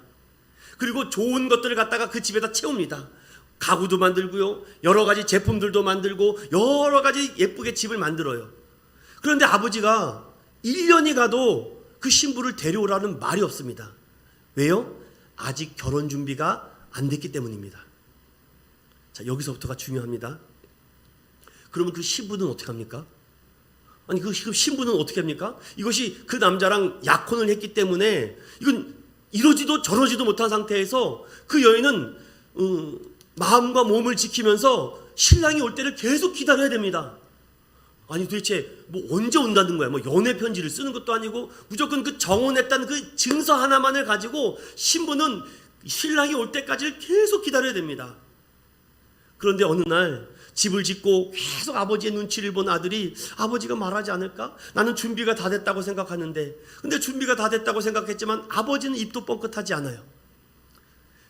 그리고 좋은 것들을 갖다가 그 집에다 채웁니다. 가구도 만들고요, 여러 가지 제품들도 만들고 여러 가지 예쁘게 집을 만들어요. 그런데 아버지가 1년이 가도 그 신부를 데려오라는 말이 없습니다. 왜요? 아직 결혼 준비가 안 됐기 때문입니다. 자, 여기서부터가 중요합니다. 그러면 그 신부는 어떻게 합니까? 아니 그 신부는 어떻게 합니까? 이것이 그 남자랑 약혼을 했기 때문에 이건 이러지도 저러지도 못한 상태에서 그 여인은 마음과 몸을 지키면서 신랑이 올 때를 계속 기다려야 됩니다. 아니 도대체 뭐 언제 온다는 거야? 뭐 연애 편지를 쓰는 것도 아니고 무조건 그 정혼했다는 그 증서 하나만을 가지고 신부는 신랑이 올 때까지를 계속 기다려야 됩니다. 그런데 어느 날 집을 짓고 계속 아버지의 눈치를 본 아들이 아버지가 말하지 않을까? 나는 준비가 다 됐다고 생각하는데, 근데 준비가 다 됐다고 생각했지만 아버지는 입도 뻥끗하지 않아요.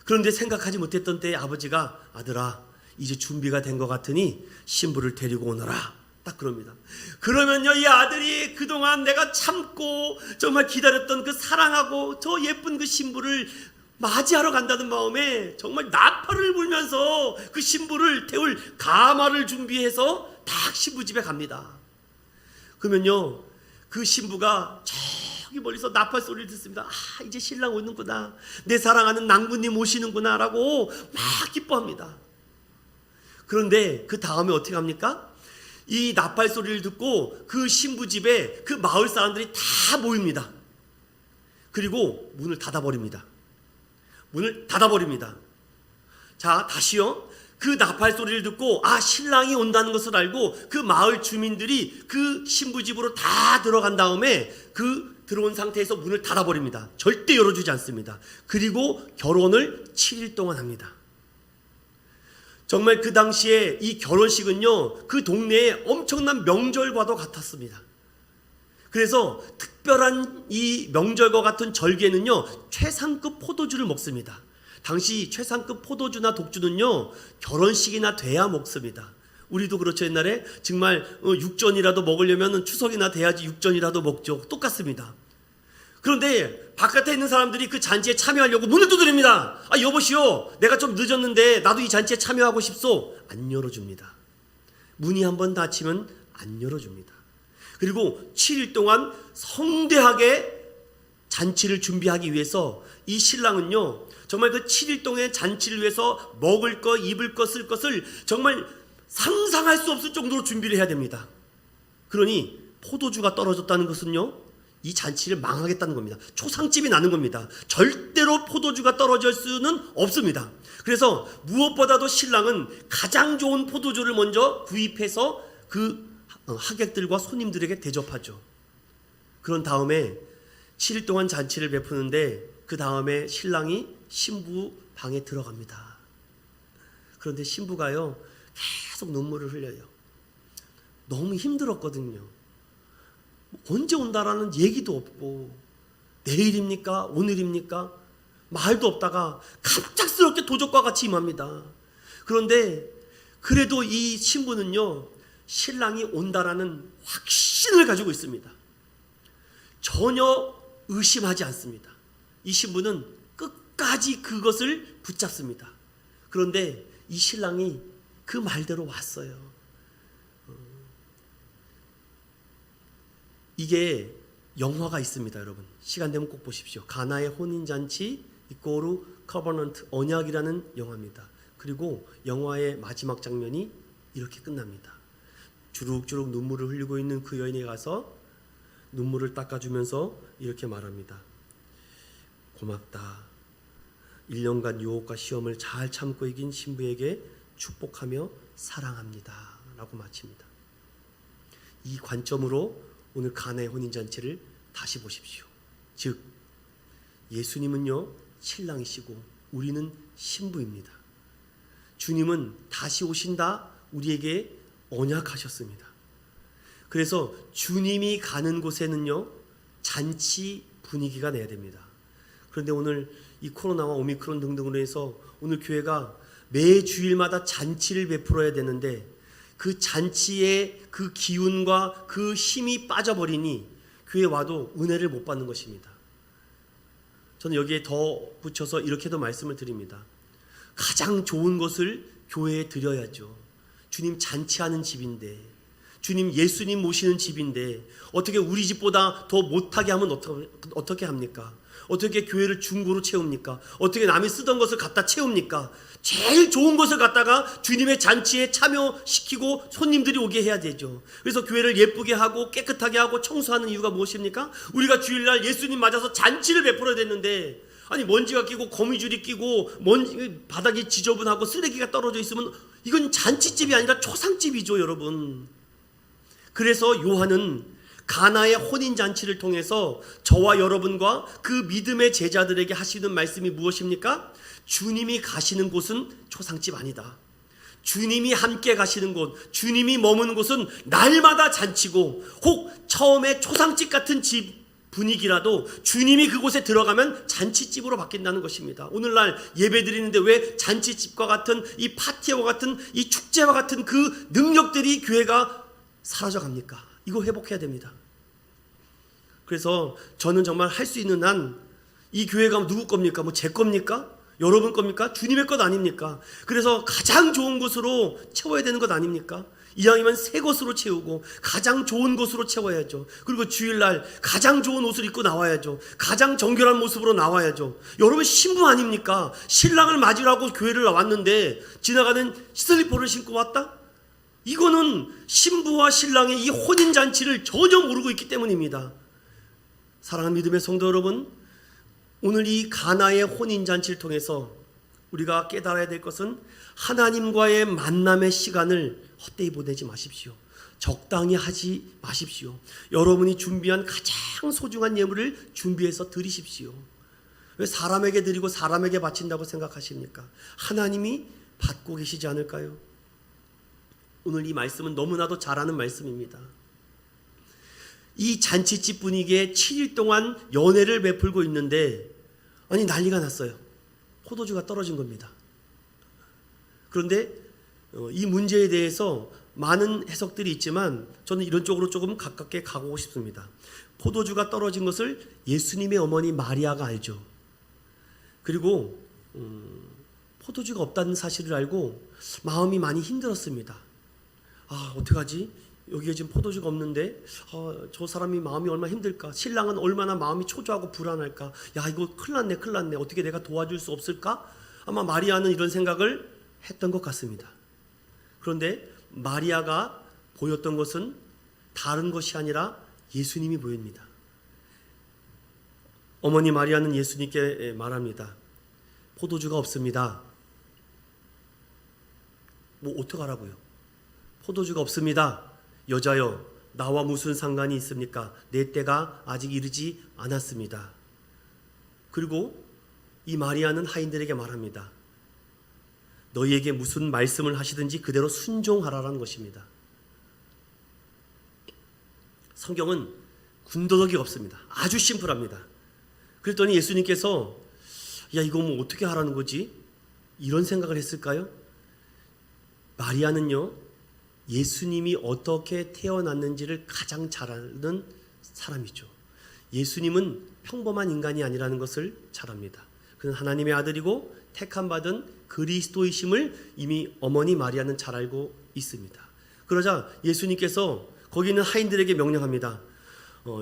그런데 생각하지 못했던 때에 아버지가 아들아 이제 준비가 된 것 같으니 신부를 데리고 오너라 딱 그럽니다. 그러면요 이 아들이 그동안 내가 참고 정말 기다렸던 그 사랑하고 저 예쁜 그 신부를 맞이하러 간다는 마음에 정말 나팔을 불면서 그 신부를 태울 가마를 준비해서 딱 신부 집에 갑니다. 그러면요 그 신부가 저기 멀리서 나팔 소리를 듣습니다. 아 이제 신랑 오는구나, 내 사랑하는 낭부님 오시는구나 라고 막 기뻐합니다. 그런데 그 다음에 어떻게 합니까? 이 나팔 소리를 듣고 그 신부 집에 그 마을 사람들이 다 모입니다. 그리고 문을 닫아버립니다. 자 다시요. 그 나팔 소리를 듣고 아 신랑이 온다는 것을 알고 그 마을 주민들이 그 신부 집으로 다 들어간 다음에 그 들어온 상태에서 문을 닫아버립니다. 절대 열어주지 않습니다. 그리고 결혼을 7일 동안 합니다. 정말 그 당시에 이 결혼식은요 그 동네에 엄청난 명절과도 같았습니다. 그래서 특별한 이 명절과 같은 절기에는요 최상급 포도주를 먹습니다. 당시 최상급 포도주나 독주는요 결혼식이나 돼야 먹습니다. 우리도 그렇죠. 옛날에 정말 육전이라도 먹으려면 추석이나 돼야지 육전이라도 먹죠. 똑같습니다. 그런데 바깥에 있는 사람들이 그 잔치에 참여하려고 문을 두드립니다. 아 여보시오 내가 좀 늦었는데 나도 이 잔치에 참여하고 싶소. 안 열어줍니다. 문이 한번 닫히면 안 열어줍니다. 그리고 7일 동안 성대하게 잔치를 준비하기 위해서 이 신랑은요 정말 그 7일 동안의 잔치를 위해서 먹을 것, 입을 것, 쓸 것을 정말 상상할 수 없을 정도로 준비를 해야 됩니다. 그러니 포도주가 떨어졌다는 것은요 이 잔치를 망하겠다는 겁니다. 초상집이 나는 겁니다. 절대로 포도주가 떨어질 수는 없습니다. 그래서 무엇보다도 신랑은 가장 좋은 포도주를 먼저 구입해서 그 하객들과 손님들에게 대접하죠. 그런 다음에 7일 동안 잔치를 베푸는데 그 다음에 신랑이 신부 방에 들어갑니다. 그런데 신부가요 계속 눈물을 흘려요. 너무 힘들었거든요. 언제 온다라는 얘기도 없고 내일입니까? 오늘입니까? 말도 없다가 갑작스럽게 도적과 같이 임합니다. 그런데 그래도 이 신부는요 신랑이 온다라는 확신을 가지고 있습니다. 전혀 의심하지 않습니다. 이 신부는 끝까지 그것을 붙잡습니다. 그런데 이 신랑이 그 말대로 왔어요. 이게 영화가 있습니다. 여러분 시간 되면 꼭 보십시오. 가나의 혼인잔치 이꼬르 커버넌트 언약이라는 영화입니다. 그리고 영화의 마지막 장면이 이렇게 끝납니다. 주룩주룩 눈물을 흘리고 있는 그 여인에 가서 눈물을 닦아주면서 이렇게 말합니다. 고맙다. 1년간 유혹과 시험을 잘 참고 이긴 신부에게 축복하며 사랑합니다 라고 마칩니다. 이 관점으로 오늘 가나의 혼인잔치를 다시 보십시오. 즉 예수님은요 신랑이시고 우리는 신부입니다. 주님은 다시 오신다 우리에게 언약하셨습니다. 그래서 주님이 가는 곳에는요 잔치 분위기가 내야 됩니다. 그런데 오늘 이 코로나와 오미크론 등등으로 해서 오늘 교회가 매 주일마다 잔치를 베풀어야 되는데 그 잔치의 그 기운과 그 힘이 빠져버리니 교회 와도 은혜를 못 받는 것입니다. 저는 여기에 더 붙여서 이렇게도 말씀을 드립니다. 가장 좋은 것을 교회에 드려야죠. 주님 잔치하는 집인데, 주님 예수님 모시는 집인데 어떻게 우리 집보다 더 못하게 하면 어떻게 합니까? 어떻게 교회를 중고로 채웁니까? 어떻게 남이 쓰던 것을 갖다 채웁니까? 제일 좋은 것을 갖다가 주님의 잔치에 참여시키고 손님들이 오게 해야 되죠. 그래서 교회를 예쁘게 하고 깨끗하게 하고 청소하는 이유가 무엇입니까? 우리가 주일날 예수님 맞아서 잔치를 베풀어야 됐는데, 아니 먼지가 끼고 거미줄이 끼고 바닥이 지저분하고 쓰레기가 떨어져 있으면 이건 잔치집이 아니라 초상집이죠, 여러분. 그래서 요한은 가나의 혼인잔치를 통해서 저와 여러분과 그 믿음의 제자들에게 하시는 말씀이 무엇입니까? 주님이 가시는 곳은 초상집 아니다. 주님이 함께 가시는 곳, 주님이 머무는 곳은 날마다 잔치고, 혹 처음에 초상집 같은 집 분위기라도 주님이 그곳에 들어가면 잔치집으로 바뀐다는 것입니다. 오늘날 예배 드리는데 왜 잔치집과 같은 이 파티와 같은 이 축제와 같은 그 능력들이 교회가 사라져갑니까? 이거 회복해야 됩니다. 그래서 저는 정말 할 수 있는 한 이 교회가 누구 겁니까? 뭐 제 겁니까? 여러분 겁니까? 주님의 것 아닙니까? 그래서 가장 좋은 곳으로 채워야 되는 것 아닙니까? 이왕이면 새 것으로 채우고 가장 좋은 곳으로 채워야죠. 그리고 주일날 가장 좋은 옷을 입고 나와야죠. 가장 정결한 모습으로 나와야죠. 여러분 신부 아닙니까? 신랑을 맞으라고 교회를 왔는데 지나가는 슬리퍼를 신고 왔다? 이거는 신부와 신랑의 이 혼인잔치를 전혀 모르고 있기 때문입니다. 사랑하는 믿음의 성도 여러분, 오늘 이 가나의 혼인잔치를 통해서 우리가 깨달아야 될 것은 하나님과의 만남의 시간을 헛되이 보내지 마십시오. 적당히 하지 마십시오. 여러분이 준비한 가장 소중한 예물을 준비해서 드리십시오. 왜 사람에게 드리고 사람에게 바친다고 생각하십니까? 하나님이 받고 계시지 않을까요? 오늘 이 말씀은 너무나도 잘 아는 말씀입니다. 이 잔치집 분위기에 7일 동안 연회를 베풀고 있는데, 아니 난리가 났어요. 포도주가 떨어진 겁니다. 그런데 이 문제에 대해서 많은 해석들이 있지만 저는 이런 쪽으로 조금 가깝게 가고 싶습니다. 포도주가 떨어진 것을 예수님의 어머니 마리아가 알죠. 그리고 포도주가 없다는 사실을 알고 마음이 많이 힘들었습니다. 아, 어떡하지? 여기에 지금 포도주가 없는데 저 사람이 마음이 얼마나 힘들까? 신랑은 얼마나 마음이 초조하고 불안할까? 야, 이거 큰일 났네. 어떻게 내가 도와줄 수 없을까? 아마 마리아는 이런 생각을 했던 것 같습니다. 그런데 마리아가 보였던 것은 다른 것이 아니라 예수님이 보입니다. 어머니 마리아는 예수님께 말합니다. 포도주가 없습니다. 뭐 어떡하라고요? 포도주가 없습니다. 여자여, 나와 무슨 상관이 있습니까? 내 때가 아직 이르지 않았습니다. 그리고 이 마리아는 하인들에게 말합니다. 너희에게 무슨 말씀을 하시든지 그대로 순종하라라는 것입니다. 성경은 군더더기가 없습니다. 아주 심플합니다. 그랬더니 예수님께서 야, 이거 뭐 어떻게 하라는 거지? 이런 생각을 했을까요? 마리아는요, 예수님이 어떻게 태어났는지를 가장 잘 아는 사람이죠. 예수님은 평범한 인간이 아니라는 것을 잘 압니다. 그는 하나님의 아들이고 택함받은 그리스도이심을 이미 어머니 마리아는 잘 알고 있습니다. 그러자 예수님께서 거기 있는 하인들에게 명령합니다.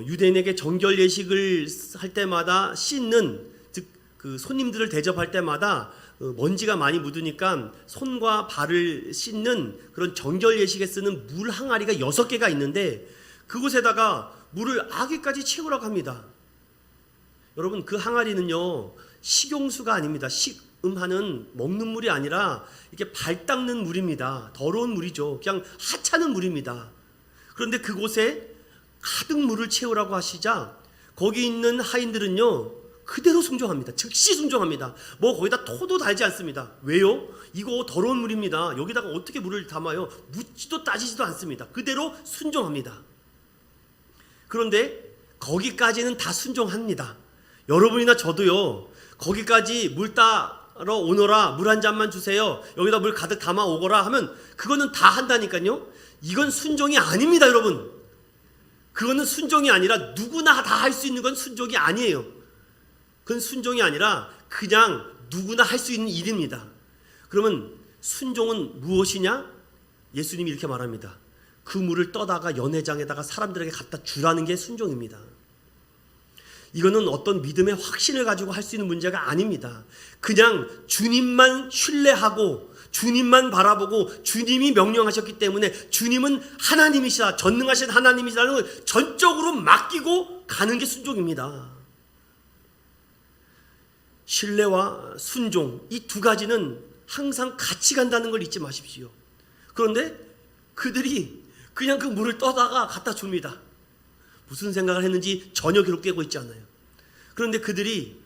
유대인에게 정결 예식을 할 때마다 씻는, 즉 그 손님들을 대접할 때마다 먼지가 많이 묻으니까 손과 발을 씻는 그런 정결 예식에 쓰는 물 항아리가 6개가 있는데 그곳에다가 물을 아기까지 채우라고 합니다. 여러분, 그 항아리는요 식용수가 아닙니다. 식음하는 먹는 물이 아니라 이렇게 발 닦는 물입니다. 더러운 물이죠. 그냥 하찮은 물입니다. 그런데 그곳에 가득 물을 채우라고 하시자 거기 있는 하인들은요 그대로 순종합니다. 즉시 순종합니다. 뭐 거기다 토도 달지 않습니다. 왜요? 이거 더러운 물입니다. 여기다가 어떻게 물을 담아요? 묻지도 따지지도 않습니다. 그대로 순종합니다. 그런데 거기까지는 다 순종합니다. 여러분이나 저도요 거기까지 물 따러 오너라, 물 한 잔만 주세요, 여기다 물 가득 담아 오거라 하면 그거는 다 한다니까요. 이건 순종이 아닙니다. 여러분, 그거는 순종이 아니라 누구나 다 할 수 있는 건 순종이 아니에요. 그건 순종이 아니라 그냥 누구나 할 수 있는 일입니다. 그러면 순종은 무엇이냐? 예수님이 이렇게 말합니다. 그 물을 떠다가 연회장에다가 사람들에게 갖다 주라는 게 순종입니다. 이거는 어떤 믿음의 확신을 가지고 할 수 있는 문제가 아닙니다. 그냥 주님만 신뢰하고 주님만 바라보고 주님이 명령하셨기 때문에 주님은 하나님이시다, 전능하신 하나님이시라는 걸 전적으로 맡기고 가는 게 순종입니다. 신뢰와 순종, 이 두 가지는 항상 같이 간다는 걸 잊지 마십시오. 그런데 그들이 그냥 그 물을 떠다가 갖다 줍니다. 무슨 생각을 했는지 전혀 기록되고 있지 않아요. 그런데 그들이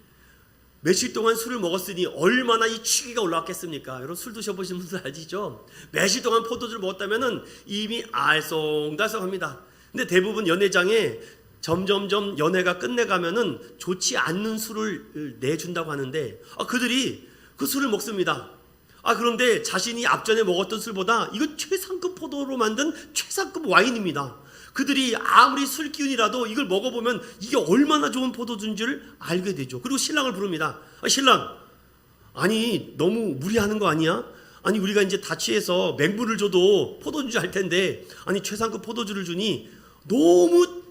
며칠 동안 술을 먹었으니 얼마나 이 취기가 올라왔겠습니까? 여러분 술 드셔보신 분들 아시죠? 며칠 동안 포도주를 먹었다면 이미 알쏭달쏭합니다. 근데 대부분 연회장에 점점점 연회가 끝내가면은 좋지 않는 술을 내준다고 하는데 그들이 그 술을 먹습니다. 그런데 자신이 앞전에 먹었던 술보다 이건 최상급 포도로 만든 최상급 와인입니다. 그들이 아무리 술 기운이라도 이걸 먹어보면 이게 얼마나 좋은 포도주인지를 알게 되죠. 그리고 신랑을 부릅니다. 신랑, 아니 너무 무리하는 거 아니야? 아니 우리가 이제 다 취해서 맹물을 줘도 포도주 할 텐데 아니 최상급 포도주를 주니 너무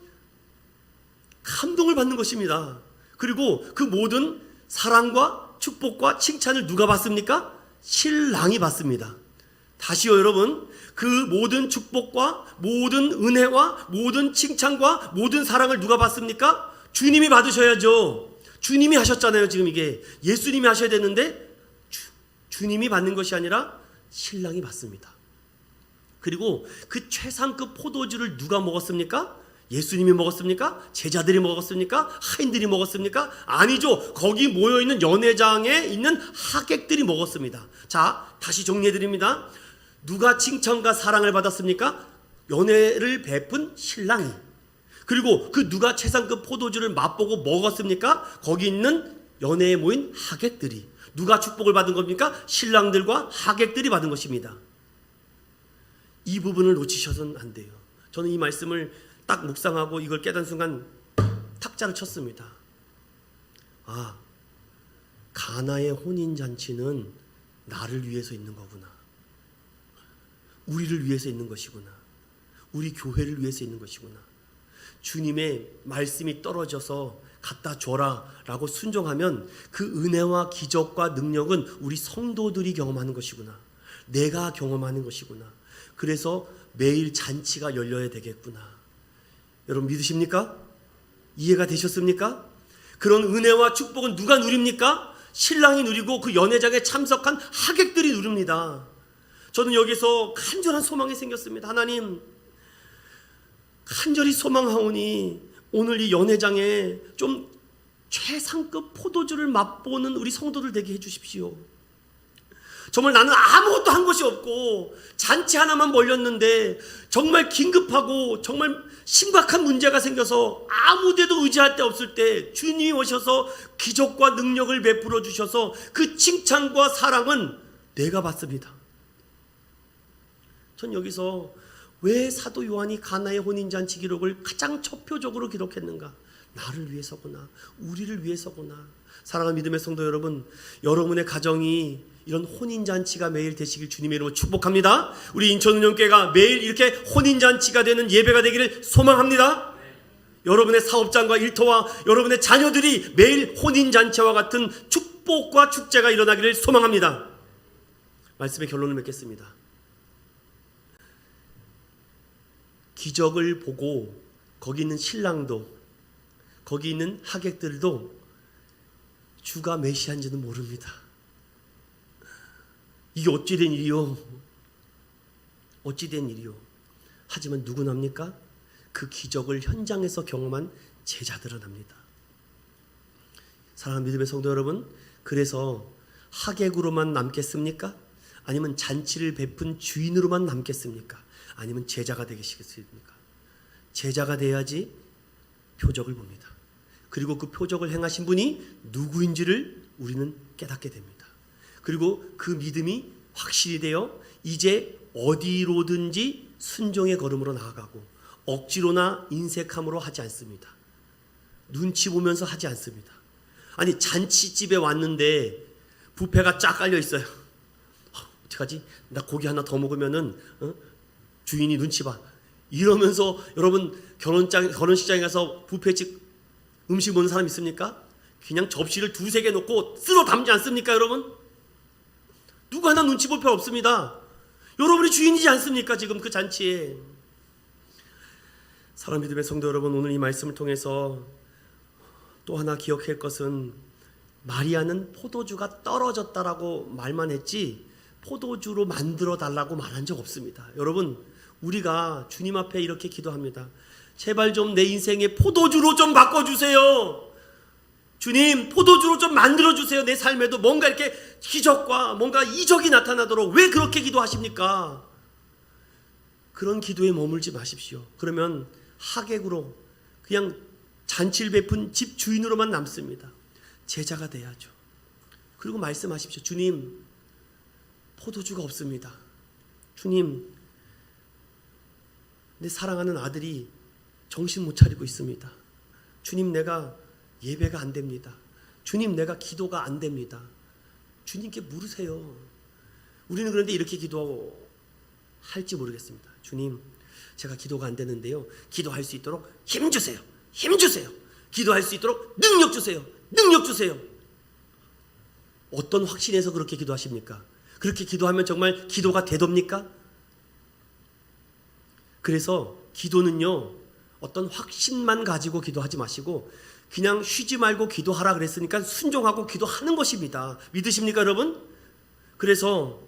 감동을 받는 것입니다. 그리고 그 모든 사랑과 축복과 칭찬을 누가 받습니까? 신랑이 받습니다. 다시요 여러분, 그 모든 축복과 모든 은혜와 모든 칭찬과 모든 사랑을 누가 받습니까? 주님이 받으셔야죠. 주님이 하셨잖아요. 지금 이게 예수님이 하셔야 되는데 주님이 받는 것이 아니라 신랑이 받습니다. 그리고 그 최상급 포도주를 누가 먹었습니까? 예수님이 먹었습니까? 제자들이 먹었습니까? 하인들이 먹었습니까? 아니죠. 거기 모여있는 연회장에 있는 하객들이 먹었습니다. 자, 다시 정리해드립니다. 누가 칭찬과 사랑을 받았습니까? 연회를 베푼 신랑이. 그리고 그 누가 최상급 포도주를 맛보고 먹었습니까? 거기 있는 연회에 모인 하객들이. 누가 축복을 받은 겁니까? 신랑들과 하객들이 받은 것입니다. 이 부분을 놓치셔서는 안 돼요. 저는 이 말씀을 딱 묵상하고 이걸 깨닫는 순간 탁자를 쳤습니다. 가나의 혼인잔치는 나를 위해서 있는 거구나. 우리를 위해서 있는 것이구나. 우리 교회를 위해서 있는 것이구나. 주님의 말씀이 떨어져서 갖다 줘라 라고 순종하면 그 은혜와 기적과 능력은 우리 성도들이 경험하는 것이구나. 내가 경험하는 것이구나. 그래서 매일 잔치가 열려야 되겠구나. 여러분 믿으십니까? 이해가 되셨습니까? 그런 은혜와 축복은 누가 누립니까? 신랑이 누리고 그 연회장에 참석한 하객들이 누립니다. 저는 여기서 간절한 소망이 생겼습니다. 하나님, 간절히 소망하오니 오늘 이 연회장에 좀 최상급 포도주를 맛보는 우리 성도들 되게 해주십시오. 정말 나는 아무것도 한 것이 없고 잔치 하나만 몰렸는데 정말 긴급하고 정말 심각한 문제가 생겨서 아무데도 의지할 데 없을 때 주님이 오셔서 기적과 능력을 베풀어 주셔서 그 칭찬과 사랑은 내가 받습니다. 전 여기서 왜 사도 요한이 가나의 혼인잔치 기록을 가장 첩표적으로 기록했는가? 나를 위해서구나. 우리를 위해서구나. 사랑하는 믿음의 성도 여러분, 여러분의 가정이 이런 혼인잔치가 매일 되시길 주님의 이름으로 축복합니다. 우리 인천운영교회가 매일 이렇게 혼인잔치가 되는 예배가 되기를 소망합니다. 여러분의 사업장과 일터와 여러분의 자녀들이 매일 혼인잔치와 같은 축복과 축제가 일어나기를 소망합니다. 말씀의 결론을 맺겠습니다. 기적을 보고 거기 있는 신랑도 거기 있는 하객들도 주가 메시아인지는 모릅니다. 이게 어찌된 일이요? 어찌된 일이요? 하지만 누구는 합니까? 그 기적을 현장에서 경험한 제자들은 합니다. 사랑하는 믿음의 성도 여러분, 그래서 하객으로만 남겠습니까? 아니면 잔치를 베푼 주인으로만 남겠습니까? 아니면 제자가 되시겠습니까? 제자가 돼야지 표적을 봅니다. 그리고 그 표적을 행하신 분이 누구인지를 우리는 깨닫게 됩니다. 그리고 그 믿음이 확실히 되어 이제 어디로든지 순종의 걸음으로 나아가고 억지로나 인색함으로 하지 않습니다. 눈치 보면서 하지 않습니다. 아니 잔치집에 왔는데 뷔페가 쫙 깔려 있어요. 어떡하지? 나 고기 하나 더 먹으면은 주인이 눈치 봐. 이러면서 여러분 결혼식장에 가서 뷔페집 음식 먹는 사람 있습니까? 그냥 접시를 두세 개 놓고 쓸어 담지 않습니까, 여러분? 누구 하나 눈치 볼 필요 없습니다. 여러분이 주인이지 않습니까, 지금 그 잔치에. 사랑 믿음의 성도 여러분, 오늘 이 말씀을 통해서 또 하나 기억할 것은 마리아는 포도주가 떨어졌다라고 말만 했지 포도주로 만들어 달라고 말한 적 없습니다. 여러분, 우리가 주님 앞에 이렇게 기도합니다. 제발 좀 내 인생의 포도주로 좀 바꿔주세요. 주님, 포도주로 좀 만들어주세요. 내 삶에도 뭔가 이렇게 기적과 뭔가 이적이 나타나도록. 왜 그렇게 기도하십니까? 그런 기도에 머물지 마십시오. 그러면 하객으로 그냥 잔치를 베푼 집 주인으로만 남습니다. 제자가 돼야죠. 그리고 말씀하십시오. 주님, 포도주가 없습니다. 주님, 내 사랑하는 아들이 정신 못 차리고 있습니다. 주님, 내가 예배가 안 됩니다. 주님, 내가 기도가 안 됩니다. 주님께 물으세요. 우리는 그런데 이렇게 기도할지 모르겠습니다. 주님, 제가 기도가 안 되는데요, 기도할 수 있도록 힘 주세요. 힘 주세요. 기도할 수 있도록 능력 주세요. 능력 주세요. 어떤 확신에서 그렇게 기도하십니까? 그렇게 기도하면 정말 기도가 되dob니까? 그래서 기도는요, 어떤 확신만 가지고 기도하지 마시고 그냥 쉬지 말고 기도하라 그랬으니까 순종하고 기도하는 것입니다. 믿으십니까, 여러분? 그래서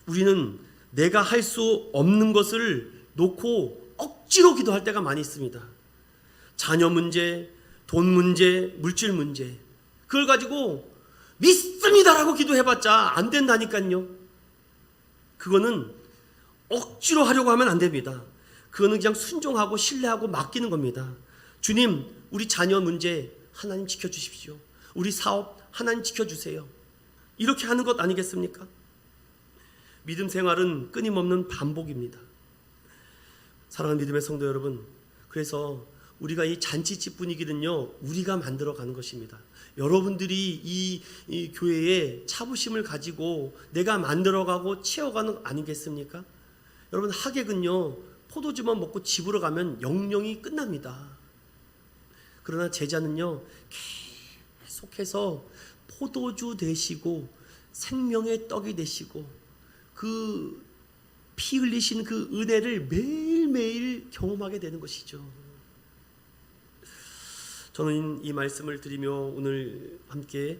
우리는 내가 할 수 없는 것을 놓고 억지로 기도할 때가 많이 있습니다. 자녀 문제, 돈 문제, 물질 문제, 그걸 가지고 믿습니다라고 기도해봤자 안 된다니까요. 그거는 억지로 하려고 하면 안 됩니다. 그거는 그냥 순종하고 신뢰하고 맡기는 겁니다. 주님, 우리 자녀 문제 하나님 지켜주십시오. 우리 사업 하나님 지켜주세요. 이렇게 하는 것 아니겠습니까? 믿음 생활은 끊임없는 반복입니다. 사랑하는 믿음의 성도 여러분, 그래서 우리가 이 잔치집 분위기는요, 우리가 만들어가는 것입니다. 여러분들이 이 교회에 차부심을 가지고 내가 만들어가고 채워가는 거 아니겠습니까? 여러분, 하객은요, 포도주만 먹고 집으로 가면 영영이 끝납니다. 그러나 제자는요, 계속해서 포도주 되시고 생명의 떡이 되시고 그 피 흘리신 그 은혜를 매일매일 경험하게 되는 것이죠. 저는 이 말씀을 드리며 오늘 함께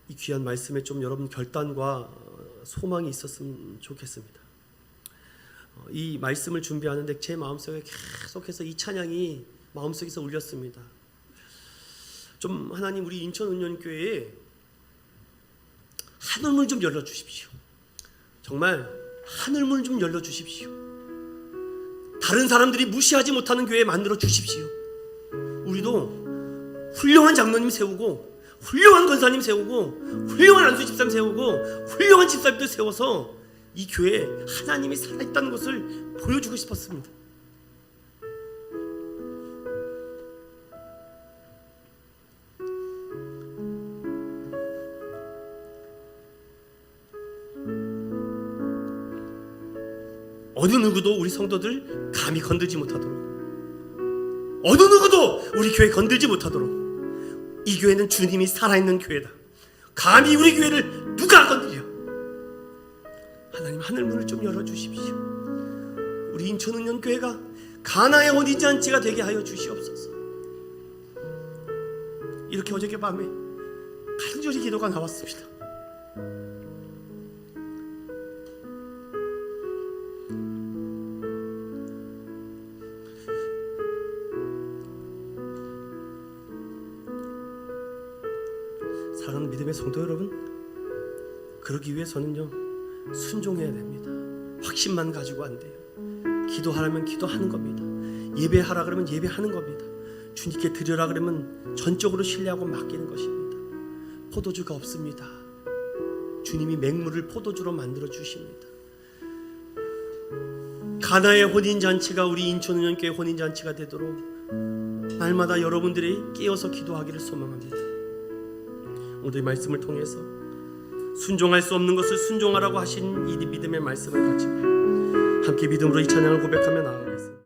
이 귀한 말씀에 좀 여러분 결단과 소망이 있었으면 좋겠습니다. 이 말씀을 준비하는데 제 마음속에 계속해서 이 찬양이 마음속에서 울렸습니다. 좀 하나님, 우리 인천은연교회에 하늘문 좀 열어주십시오. 정말 하늘문 좀 열어주십시오. 다른 사람들이 무시하지 못하는 교회 만들어 주십시오. 우리도 훌륭한 장로님 세우고 훌륭한 권사님 세우고 훌륭한 안수 집사님 세우고 훌륭한 집사님들 세워서 이 교회에 하나님이 살아있다는 것을 보여주고 싶었습니다. 어느 누구도 우리 성도들 감히 건들지 못하도록, 어느 누구도 우리 교회 건들지 못하도록, 이 교회는 주님이 살아있는 교회다. 감히 우리 교회를 누가 건드려? 하나님, 하늘문을 좀 열어주십시오. 우리 인천은연교회가 가나의 혼인잔치가 되게 하여 주시옵소서. 이렇게 어저께 밤에 간절히 기도가 나왔습니다. 사랑하는 믿음의 성도 여러분, 그러기 위해서는요, 순종해야 됩니다. 확신만 가지고 안 돼요. 기도하라면 기도하는 겁니다. 예배하라 그러면 예배하는 겁니다. 주님께 드려라 그러면 전적으로 신뢰하고 맡기는 것입니다. 포도주가 없습니다. 주님이 맹물을 포도주로 만들어 주십니다. 가나의 혼인잔치가 우리 인천은연교회 혼인잔치가 되도록 날마다 여러분들이 깨어서 기도하기를 소망합니다. 오늘 이 말씀을 통해서 순종할 수 없는 것을 순종하라고 하신 이 믿음의 말씀을 가지고 함께 믿음으로 이 찬양을 고백하며 나아가겠습니다.